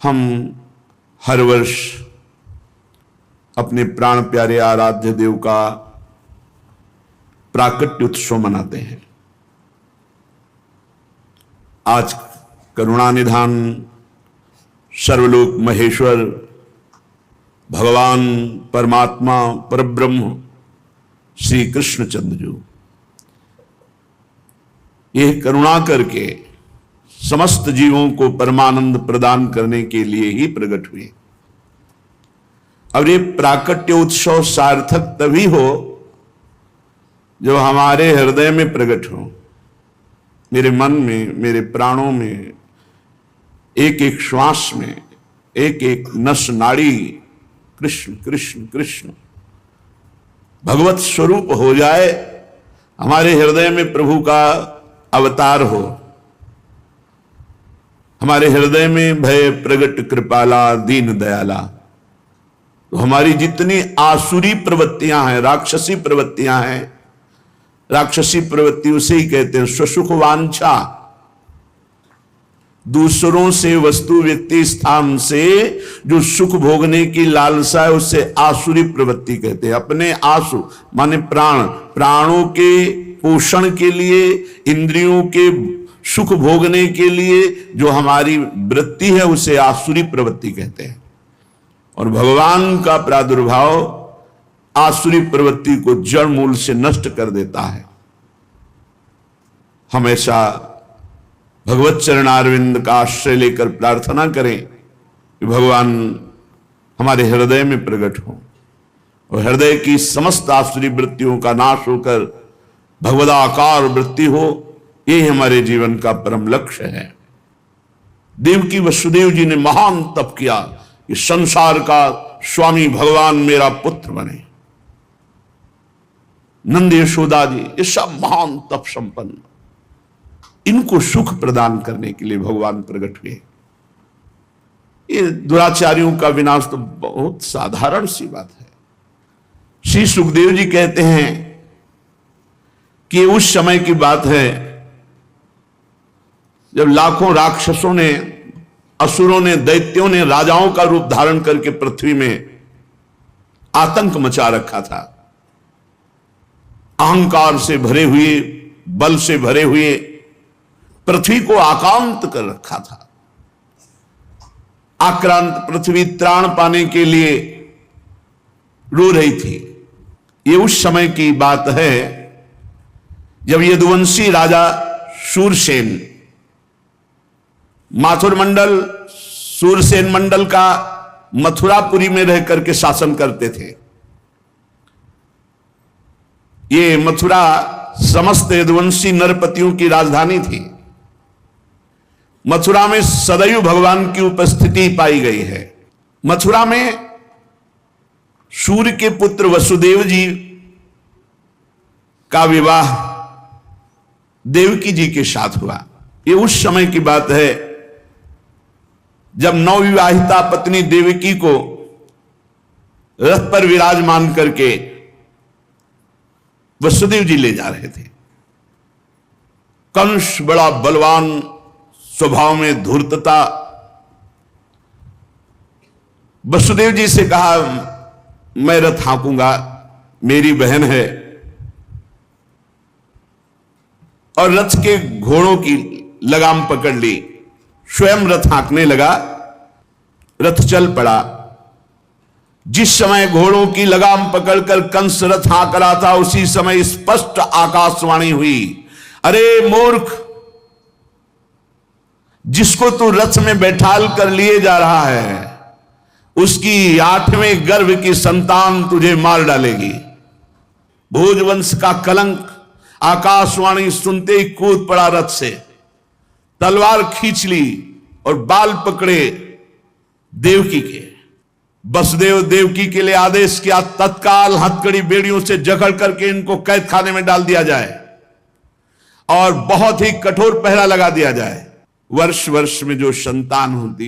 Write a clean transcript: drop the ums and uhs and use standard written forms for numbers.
हम हर वर्ष अपने प्राण प्यारे आराध्य देव का प्राकट्य उत्सव मनाते हैं। आज करुणानिधान सर्वलोक महेश्वर भगवान परमात्मा परब्रह्म श्री कृष्णचंद्र जी ये करुणा करके समस्त जीवों को परमानंद प्रदान करने के लिए ही प्रकट हुए। और ये प्राकट्य उत्सव सार्थक तभी हो जो हमारे हृदय में प्रकट हो, मेरे मन में, मेरे प्राणों में, एक एक श्वास में, एक एक नस नाड़ी कृष्ण कृष्ण कृष्ण भगवत स्वरूप हो जाए, हमारे हृदय में प्रभु का अवतार हो, हमारे हृदय में भय प्रगट कृपाला दीन दयाला। तो हमारी जितनी आसुरी प्रवृत्तियां हैं, राक्षसी प्रवृत्तियां हैं, राक्षसी प्रवृत्ति उसे ही कहते हैं स्वसुख वांछा, दूसरों से वस्तु व्यक्ति स्थान से जो सुख भोगने की लालसा है उससे आसुरी प्रवृत्ति कहते हैं। अपने आसु माने प्राण, प्राणों के पोषण के लिए, इंद्रियों के सुख भोगने के लिए जो हमारी वृत्ति है उसे आसुरी प्रवृत्ति कहते हैं। और भगवान का प्रादुर्भाव आसुरी प्रवृत्ति को जड़ मूल से नष्ट कर देता है। हमेशा भगवत चरणारविंद का आश्रय लेकर प्रार्थना करें कि भगवान हमारे हृदय में प्रकट हो और हृदय की समस्त आसुरी वृत्तियों का नाश होकर भगवदाकार वृत्ति हो। यही हमारे जीवन का परम लक्ष्य है। देवकी वसुदेव जी ने महान तप किया कि संसार का स्वामी भगवान मेरा पुत्र बने। नंद यशोदा जी ये सब महान तप संपन्न, इनको सुख प्रदान करने के लिए भगवान प्रकट हुए। ये दुराचारियों का विनाश तो बहुत साधारण सी बात है। श्री सुखदेव जी कहते हैं कि उस समय की बात है जब लाखों राक्षसों ने, असुरों ने, दैत्यों ने राजाओं का रूप धारण करके पृथ्वी में आतंक मचा रखा था। अहंकार से भरे हुए, बल से भरे हुए पृथ्वी को आक्रांत कर रखा था। आक्रांत पृथ्वी त्राण पाने के लिए रो रही थी। ये उस समय की बात है जब यदुवंशी राजा शूरसेन माथुर मंडल, सूरसेन मंडल का मथुरापुरी में रह करके शासन करते थे। ये मथुरा समस्त यदुवंशी नरपतियों की राजधानी थी। मथुरा में सदैव भगवान की उपस्थिति पाई गई है। मथुरा में सूर्य के पुत्र वसुदेव जी का विवाह देवकी जी के साथ हुआ। ये उस समय की बात है जब नवविवाहिता पत्नी देवकी को रथ पर विराजमान करके वसुदेव जी ले जा रहे थे। कंस बड़ा बलवान, स्वभाव में धूर्तता, वसुदेव जी से कहा मैं रथ हाँकूंगा, मेरी बहन है। और रथ के घोड़ों की लगाम पकड़ ली, स्वयं रथ हाँकने लगा। रथ चल पड़ा। जिस समय घोड़ों की लगाम पकड़कर कंस रथ हाँक रहा था उसी समय स्पष्ट आकाशवाणी हुई, अरे मूर्ख, जिसको तू रथ में बैठाल कर लिए जा रहा है उसकी 8वें गर्भ की संतान तुझे मार डालेगी। भोजवंश का कलंक। आकाशवाणी सुनते ही कूद पड़ा रथ से, तलवार खींच ली और बाल पकड़े देवकी के। वसुदेव देवकी के लिए आदेश किया तत्काल हथकड़ी बेड़ियों से जकड़ करके इनको कैद खाने में डाल दिया जाए और बहुत ही कठोर पहरा लगा दिया जाए। वर्ष वर्ष में जो संतान होती